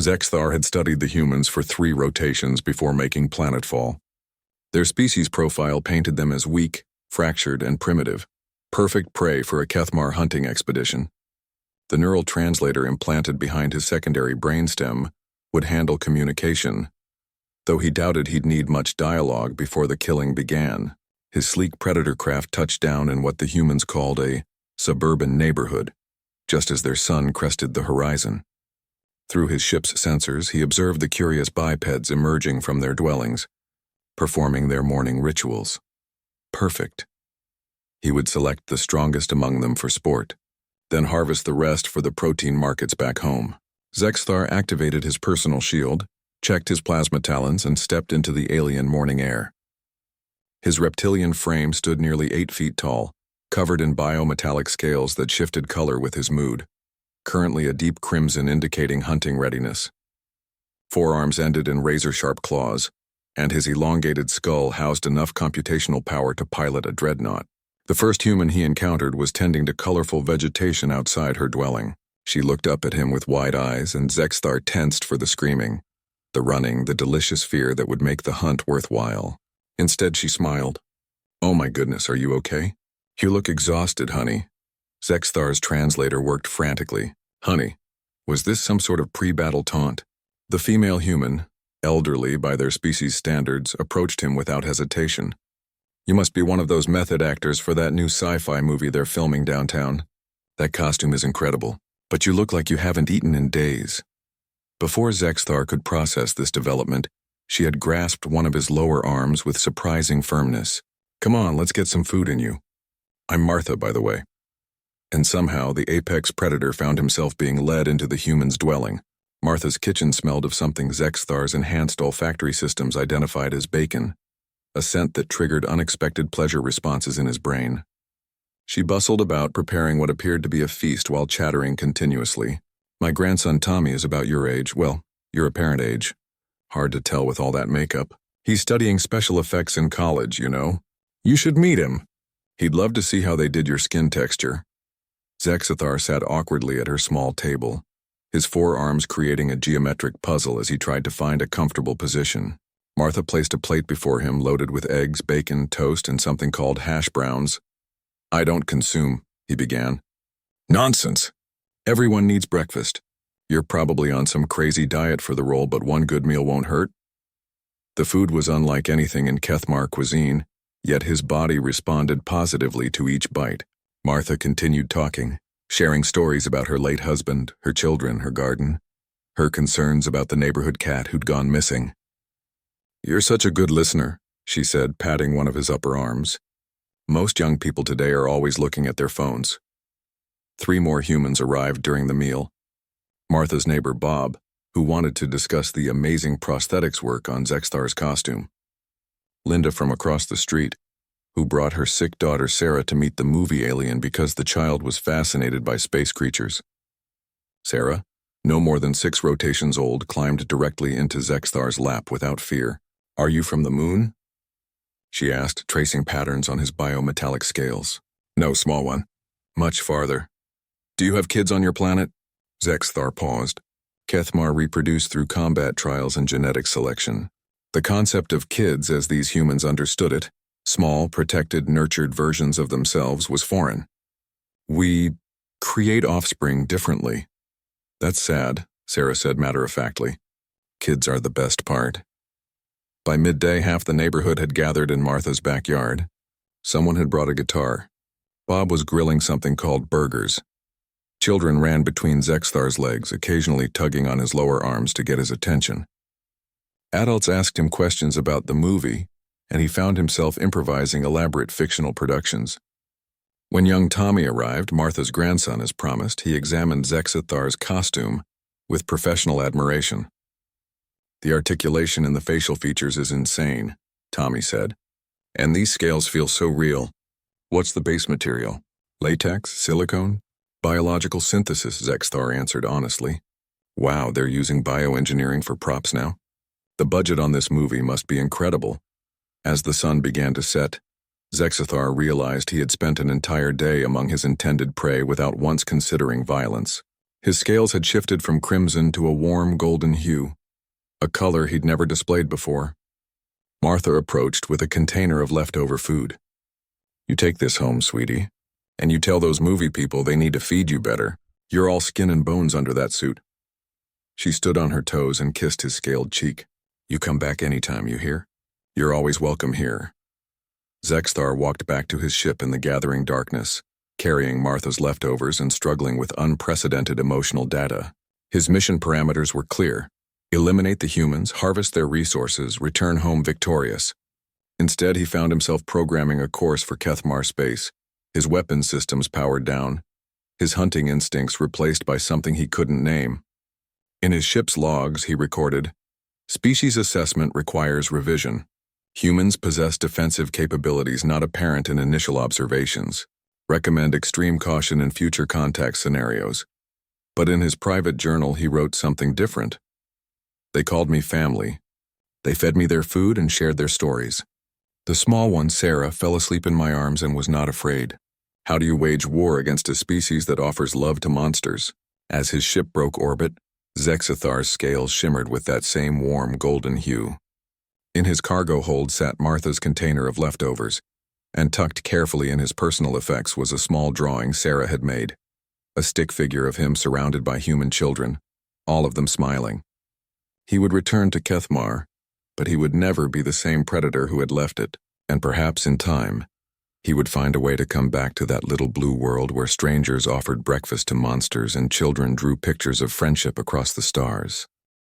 Zexthar had studied the humans for 3 rotations before making planetfall. Their species profile painted them as weak, fractured, and primitive, perfect prey for a Kethmar hunting expedition. The neural translator implanted behind his secondary brainstem would handle communication, though he doubted he'd need much dialogue before the killing began. His sleek predator craft touched down in what the humans called a suburban neighborhood, just as their sun crested the horizon. Through his ship's sensors, he observed the curious bipeds emerging from their dwellings, performing their morning rituals. Perfect. He would select the strongest among them for sport, then harvest the rest for the protein markets back home. Zexthar activated his personal shield, checked his plasma talons, and stepped into the alien morning air. His reptilian frame stood nearly 8 feet tall, covered in biometallic scales that shifted color with his mood, currently a deep crimson indicating hunting readiness. Forearms ended in razor-sharp claws, and his elongated skull housed enough computational power to pilot a dreadnought. The first human he encountered was tending to colorful vegetation outside her dwelling. She looked up at him with wide eyes, and Zexthar tensed for the screaming, the running, the delicious fear that would make the hunt worthwhile. Instead, she smiled. "Oh my goodness, are you okay? You look exhausted, honey." Zexthar's translator worked frantically. Honey, was this some sort of pre-battle taunt? The female human, elderly by their species standards, approached him without hesitation. "You must be one of those method actors for that new sci-fi movie they're filming downtown. That costume is incredible, but you look like you haven't eaten in days." Before Zexthar could process this development, she had grasped one of his lower arms with surprising firmness. "Come on, let's get some food in you. I'm Martha, by the way." And somehow the apex predator found himself being led into the human's dwelling. Martha's kitchen smelled of something Zexthar's enhanced olfactory systems identified as bacon, a scent that triggered unexpected pleasure responses in his brain. She bustled about preparing what appeared to be a feast while chattering continuously. "My grandson Tommy is about your age, well, your apparent age. Hard to tell with all that makeup. He's studying special effects in college, you know. You should meet him. He'd love to see how they did your skin texture." Zexthar sat awkwardly at her small table, his forearms creating a geometric puzzle as he tried to find a comfortable position. Martha placed a plate before him loaded with eggs, bacon, toast, and something called hash browns. "I don't consume," he began. "Nonsense. Everyone needs breakfast. You're probably on some crazy diet for the role, but one good meal won't hurt." The food was unlike anything in Kethmar cuisine, yet his body responded positively to each bite. Martha continued talking, sharing stories about her late husband, her children, her garden, her concerns about the neighborhood cat who'd gone missing. "You're such a good listener," she said, patting one of his upper arms. "Most young people today are always looking at their phones." 3 more humans arrived during the meal. Martha's neighbor Bob, who wanted to discuss the amazing prosthetics work on Zexthar's costume. Linda from across the street, who brought her sick daughter Sarah to meet the movie alien because the child was fascinated by space creatures. Sarah, no more than 6 rotations old, climbed directly into Zexthar's lap without fear. "Are you from the moon?" she asked, tracing patterns on his biometallic scales. "No, small one. Much farther." "Do you have kids on your planet?" Zexthar paused. Kethmar reproduced through combat trials and genetic selection. The concept of kids, as these humans understood it, small, protected, nurtured versions of themselves, was foreign. "We create offspring differently." "That's sad," Sarah said matter-of-factly. "Kids are the best part." By midday, half the neighborhood had gathered in Martha's backyard. Someone had brought a guitar. Bob was grilling something called burgers. Children ran between Zexthar's legs, occasionally tugging on his lower arms to get his attention. Adults asked him questions about the movie, and he found himself improvising elaborate fictional productions. When young Tommy arrived, Martha's grandson as promised, he examined Zexthar's costume with professional admiration. "The articulation in the facial features is insane," Tommy said. "And these scales feel so real. What's the base material? Latex? Silicone?" "Biological synthesis," Zexthar answered honestly. "Wow, they're using bioengineering for props now? The budget on this movie must be incredible." As the sun began to set, Zexthar realized he had spent an entire day among his intended prey without once considering violence. His scales had shifted from crimson to a warm golden hue, a color he'd never displayed before. Martha approached with a container of leftover food. "You take this home, sweetie, and you tell those movie people they need to feed you better. You're all skin and bones under that suit." She stood on her toes and kissed his scaled cheek. "You come back anytime, you hear? You're always welcome here." Zexthar walked back to his ship in the gathering darkness, carrying Martha's leftovers and struggling with unprecedented emotional data. His mission parameters were clear: eliminate the humans, harvest their resources, return home victorious. Instead, he found himself programming a course for Kethmar space, his weapons systems powered down, his hunting instincts replaced by something he couldn't name. In his ship's logs, he recorded, "Species assessment requires revision. Humans possess defensive capabilities not apparent in initial observations. Recommend extreme caution in future contact scenarios." But in his private journal, he wrote something different. "They called me family. They fed me their food and shared their stories. The small one, Sarah, fell asleep in my arms and was not afraid. How do you wage war against a species that offers love to monsters?" As his ship broke orbit, Zexathar's scales shimmered with that same warm golden hue. In his cargo hold sat Martha's container of leftovers, and tucked carefully in his personal effects was a small drawing Sarah had made, a stick figure of him surrounded by human children, all of them smiling. He would return to Kethmar, but he would never be the same predator who had left it, and perhaps in time, he would find a way to come back to that little blue world where strangers offered breakfast to monsters and children drew pictures of friendship across the stars.